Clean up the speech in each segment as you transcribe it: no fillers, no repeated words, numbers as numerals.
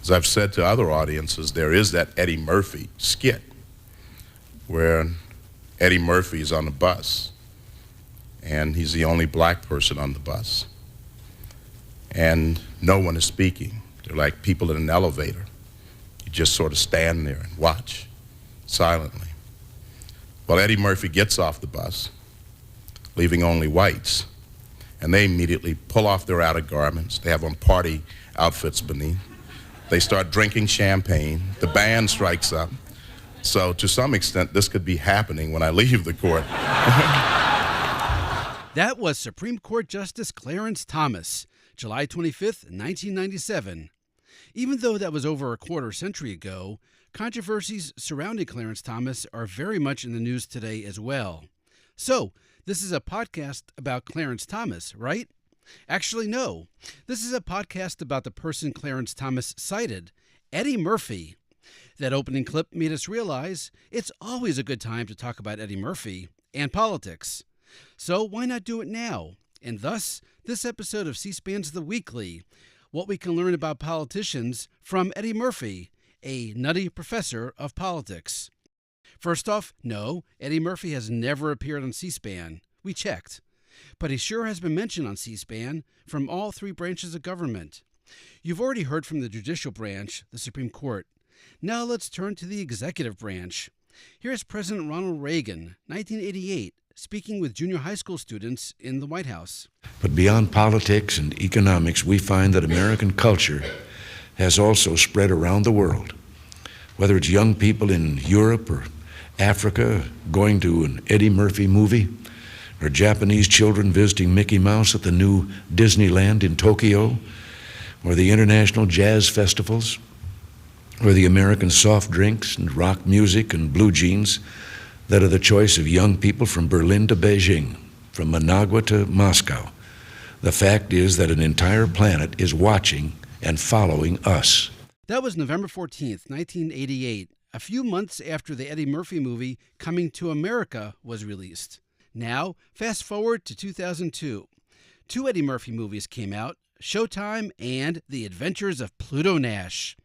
As I've said to other audiences, there is that Eddie Murphy skit where Eddie Murphy is on the bus and he's the only black person on the bus and no one is speaking. They're like people in an elevator. You just sort of stand there and watch silently. Well, Eddie Murphy gets off the bus, leaving only whites, and they immediately pull off their outer garments. They have on party outfits beneath. They start drinking champagne. The band strikes up. So to some extent, this could be happening when I leave the court. That was Supreme Court Justice Clarence Thomas, July 25th, 1997. Even though that was over a quarter century ago, controversies surrounding Clarence Thomas are very much in the news today as well. So, this is a podcast about Clarence Thomas, right? Actually, no. This is a podcast about the person Clarence Thomas cited, Eddie Murphy. That opening clip made us realize it's always a good time to talk about Eddie Murphy and politics. So why not do it now? And thus, this episode of C-SPAN's The Weekly, what we can learn about politicians from Eddie Murphy, a nutty professor of politics. First off, no, Eddie Murphy has never appeared on C-SPAN. We checked. But he sure has been mentioned on C-SPAN from all three branches of government. You've already heard from the judicial branch, the Supreme Court. Now let's turn to the executive branch. Here's President Ronald Reagan, 1988, speaking with junior high school students in the White House. But beyond politics and economics, we find that American culture has also spread around the world. Whether it's young people in Europe or Africa going to an Eddie Murphy movie, or Japanese children visiting Mickey Mouse at the new Disneyland in Tokyo, or the international jazz festivals, or the American soft drinks and rock music and blue jeans that are the choice of young people from Berlin to Beijing, from Managua to Moscow. The fact is that an entire planet is watching and following us. That was November 14th, 1988, a few months after the Eddie Murphy movie Coming to America was released. Now, fast forward to 2002. Two Eddie Murphy movies came out, Showtime and The Adventures of Pluto Nash.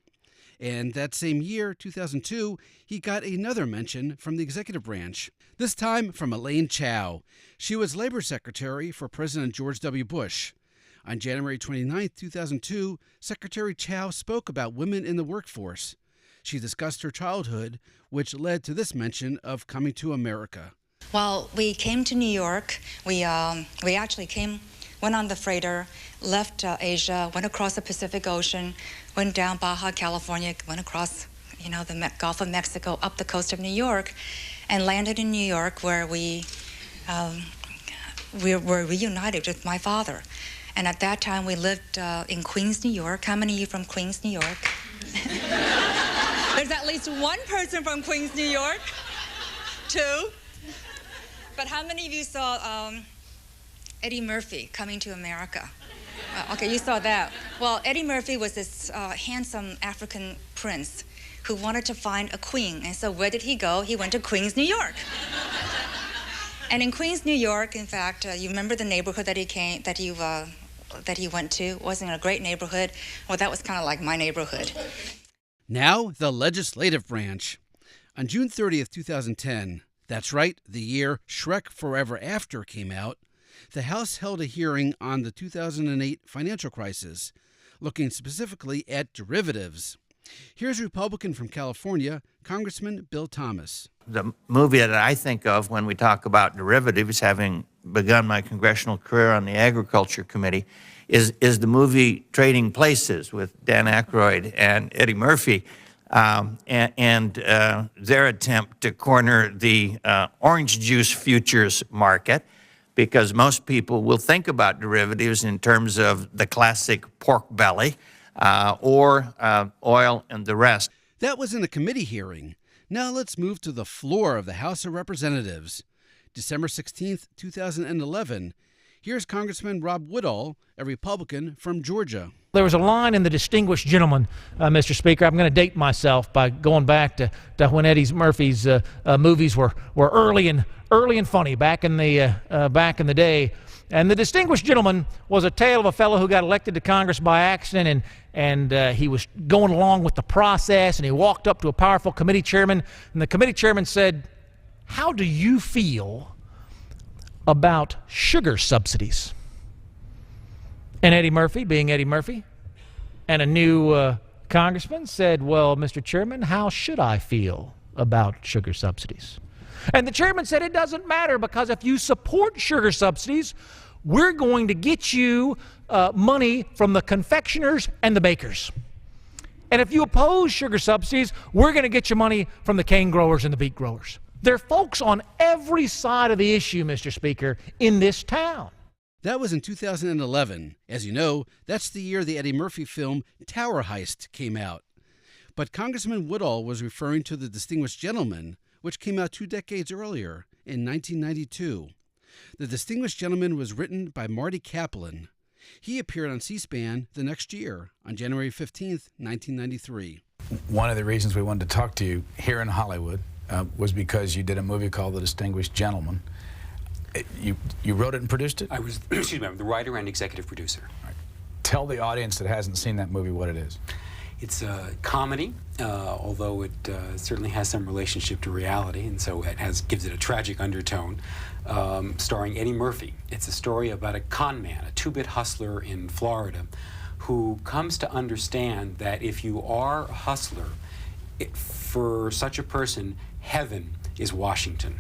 And that same year, 2002, he got another mention from the executive branch, this time from Elaine Chao. She was labor secretary for President George W. Bush. On January 29, 2002, Secretary Chao spoke about women in the workforce. She discussed her childhood, which led to this mention of Coming to America. Well, we came to New York. We actually went on the freighter, left Asia, went across the Pacific Ocean, went down Baja California, went across, the Gulf of Mexico, up the coast of New York, and landed in New York, where we were reunited with my father. And at that time, we lived in Queens, New York. How many of you from Queens, New York? There's at least one person from Queens, New York. Two. But how many of you saw Eddie Murphy, Coming to America? Okay, you saw that. Well, Eddie Murphy was this handsome African prince who wanted to find a queen. And so where did he go? He went to Queens, New York. And in Queens, New York, in fact, you remember the neighborhood that he went to? It wasn't a great neighborhood. Well, that was kind of like my neighborhood. Now, the legislative branch. On June 30th, 2010, that's right, the year Shrek Forever After came out, the House held a hearing on the 2008 financial crisis, looking specifically at derivatives. Here's Republican from California, Congressman Bill Thomas. The movie that I think of when we talk about derivatives, having begun my congressional career on the Agriculture Committee, is the movie Trading Places with Dan Aykroyd and Eddie Murphy, and their attempt to corner the orange juice futures market, because most people will think about derivatives in terms of the classic pork belly or oil and the rest. That was in a committee hearing. Now let's move to the floor of the House of Representatives. December 16th, 2011, Here's Congressman Rob Woodall, a Republican from Georgia. There was a line in The Distinguished Gentleman, Mr. Speaker. I'm going to date myself by going back to when Eddie Murphy's movies were early and funny back in the day. And The Distinguished Gentleman was a tale of a fellow who got elected to Congress by accident, and he was going along with the process, and he walked up to a powerful committee chairman, and the committee chairman said, "How do you feel about sugar subsidies?" And Eddie Murphy, being Eddie Murphy, and a new congressman said, "Well, Mr. Chairman, how should I feel about sugar subsidies?" And the chairman said, "It doesn't matter, because if you support sugar subsidies, we're going to get you money from the confectioners and the bakers. And if you oppose sugar subsidies, we're going to get you money from the cane growers and the beet growers." There are folks on every side of the issue, Mr. Speaker, in this town. That was in 2011. As you know, that's the year the Eddie Murphy film Tower Heist came out. But Congressman Woodall was referring to The Distinguished Gentleman, which came out 2 decades earlier, in 1992. The Distinguished Gentleman was written by Marty Kaplan. He appeared on C-SPAN the next year, on January 15th, 1993. One of the reasons we wanted to talk to you here in Hollywood was because you did a movie called The Distinguished Gentleman. You wrote it and produced it? I was, excuse me, I'm the writer and executive producer. Right. Tell the audience that hasn't seen that movie what it is. It's a comedy, although it certainly has some relationship to reality, and so it gives it a tragic undertone, starring Eddie Murphy. It's a story about a con man, a two-bit hustler in Florida, who comes to understand that if you are a hustler, for such a person, heaven is Washington.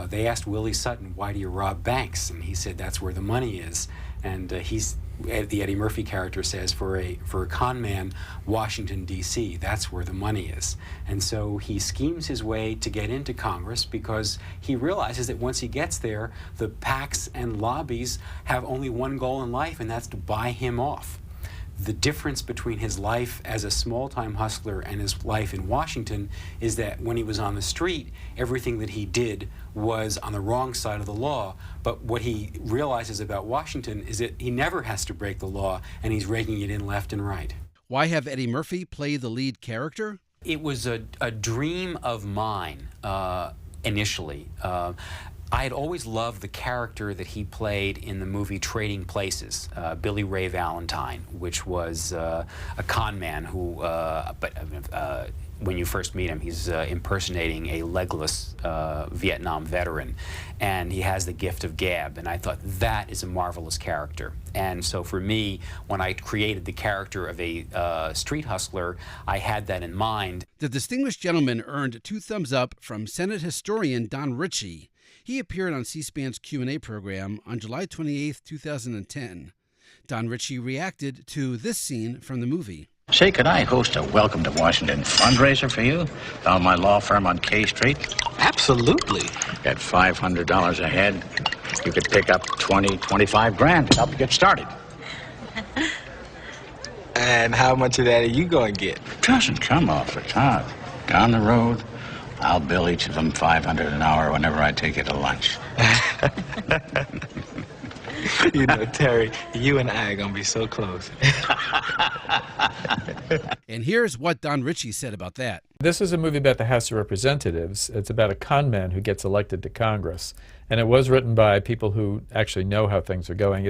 They asked Willie Sutton, "Why do you rob banks?" And he said, "That's where the money is." And the Eddie Murphy character says, for a con man, Washington, D.C., that's where the money is. And so he schemes his way to get into Congress because he realizes that once he gets there, the PACs and lobbies have only one goal in life, and that's to buy him off. The difference between his life as a small-time hustler and his life in Washington is that when he was on the street, everything that he did was on the wrong side of the law. But what he realizes about Washington is that he never has to break the law, and he's raking it in left and right. Why have Eddie Murphy play the lead character? It was a dream of mine initially. I had always loved the character that he played in the movie Trading Places, Billy Ray Valentine, which was a con man who, when you first meet him, he's impersonating a legless Vietnam veteran, and he has the gift of gab, and I thought that is a marvelous character. And so for me, when I created the character of a street hustler, I had that in mind. The Distinguished Gentleman earned 2 thumbs up from Senate historian Don Ritchie. He appeared on C-SPAN's Q&A program on July 28, 2010. Don Ritchie reacted to this scene from the movie. Say, could I host a Welcome to Washington fundraiser for you? Found my law firm on K Street. Absolutely. Got $500 a head. You could pick up 20, 25 grand to help you get started. And how much of that are you going to get? Doesn't come off the top. Down the road, I'll bill each of them $500 an hour whenever I take you to lunch. You know, Terry, you and I are going to be so close. And here's what Don Ritchie said about that. This is a movie about the House of Representatives. It's about a con man who gets elected to Congress. And it was written by people who actually know how things are going.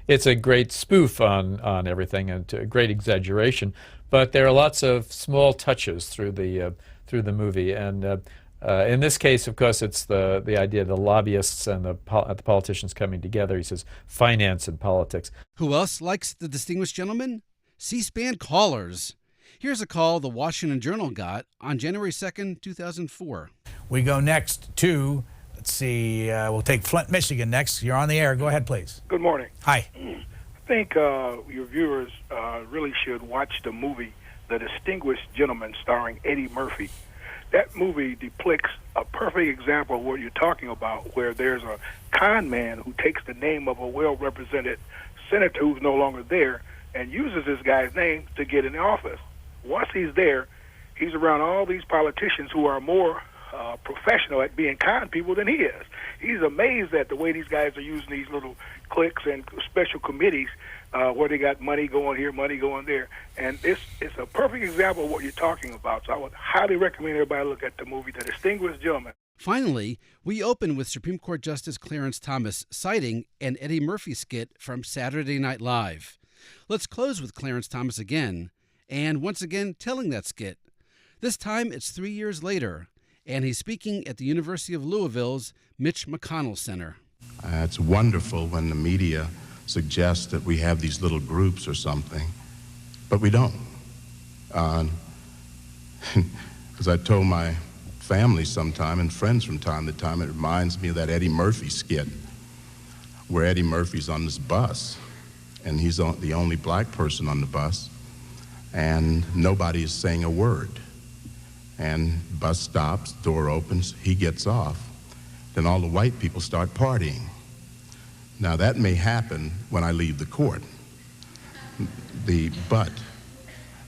It's a great spoof on everything and a great exaggeration. But there are lots of small touches through the movie. And in this case, of course, it's the idea of the lobbyists and the politicians coming together. He says finance and politics. Who else likes The Distinguished Gentleman? C-SPAN callers. Here's a call the Washington Journal got on January 2nd, 2004. We go next to, let's see, we'll take Flint, Michigan next. You're on the air. Go ahead, please. Good morning. Hi. I think your viewers really should watch the movie The Distinguished Gentleman starring Eddie Murphy. That movie depicts a perfect example of what you're talking about, where there's a con man who takes the name of a well-represented senator who's no longer there and uses this guy's name to get in the office. Once he's there, he's around all these politicians who are more professional at being con people than he is. He's amazed at the way these guys are using these little cliques and special committees where they got money going here, money going there. And it's a perfect example of what you're talking about. So I would highly recommend everybody look at the movie, The Distinguished Gentleman. Finally, we open with Supreme Court Justice Clarence Thomas citing an Eddie Murphy skit from Saturday Night Live. Let's close with Clarence Thomas again, and once again telling that skit. This time it's 3 years later, and he's speaking at the University of Louisville's Mitch McConnell Center. It's wonderful when the media suggests that we have these little groups or something, but we don't. As I told my family sometime and friends from time to time, it reminds me of that Eddie Murphy skit where Eddie Murphy's on this bus and he's the only black person on the bus and nobody is saying a word. And bus stops, door opens, he gets off. Then all the white people start partying. Now that may happen when I leave the court, but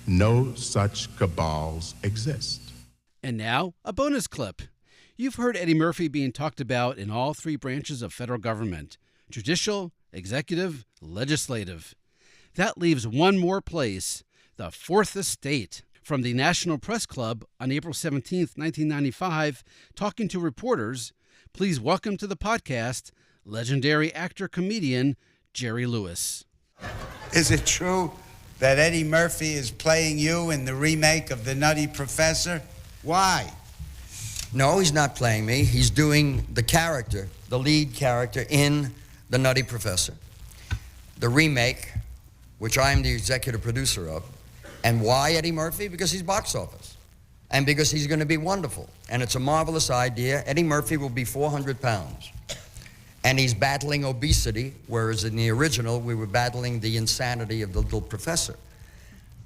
no such cabals exist. And now, a bonus clip. You've heard Eddie Murphy being talked about in all three branches of federal government: judicial, executive, legislative. That leaves one more place, the Fourth Estate. From the National Press Club on April 17, 1995, talking to reporters, please welcome to the podcast legendary actor-comedian Jerry Lewis. Is it true that Eddie Murphy is playing you in the remake of The Nutty Professor? Why? No, he's not playing me. He's doing the character, the lead character in The Nutty Professor. The remake, which I'm the executive producer of. And why Eddie Murphy? Because he's box office. And because he's going to be wonderful. And it's a marvelous idea. Eddie Murphy will be 400 pounds. And he's battling obesity, whereas in the original, we were battling the insanity of the little professor.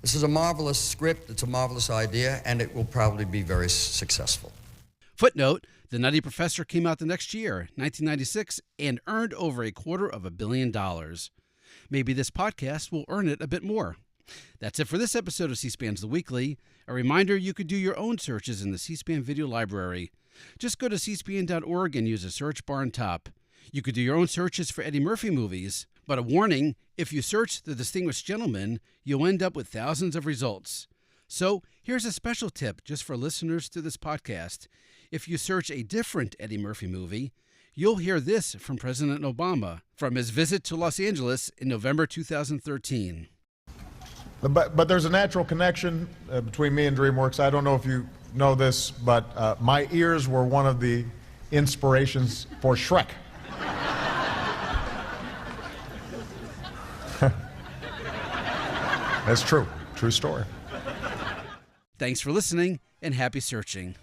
This is a marvelous script, it's a marvelous idea, and it will probably be very successful. Footnote, The Nutty Professor came out the next year, 1996, and earned over $250 million. Maybe this podcast will earn it a bit more. That's it for this episode of C-SPAN's The Weekly. A reminder, you could do your own searches in the C-SPAN video library. Just go to cspan.org and use the search bar on top. You could do your own searches for Eddie Murphy movies, but a warning, if you search The Distinguished Gentleman, you'll end up with thousands of results. So here's a special tip just for listeners to this podcast. If you search a different Eddie Murphy movie, you'll hear this from President Obama from his visit to Los Angeles in November 2013. But there's a natural connection between me and DreamWorks. I don't know if you know this, but my ears were one of the inspirations for Shrek. That's true. True story. Thanks for listening, and happy searching.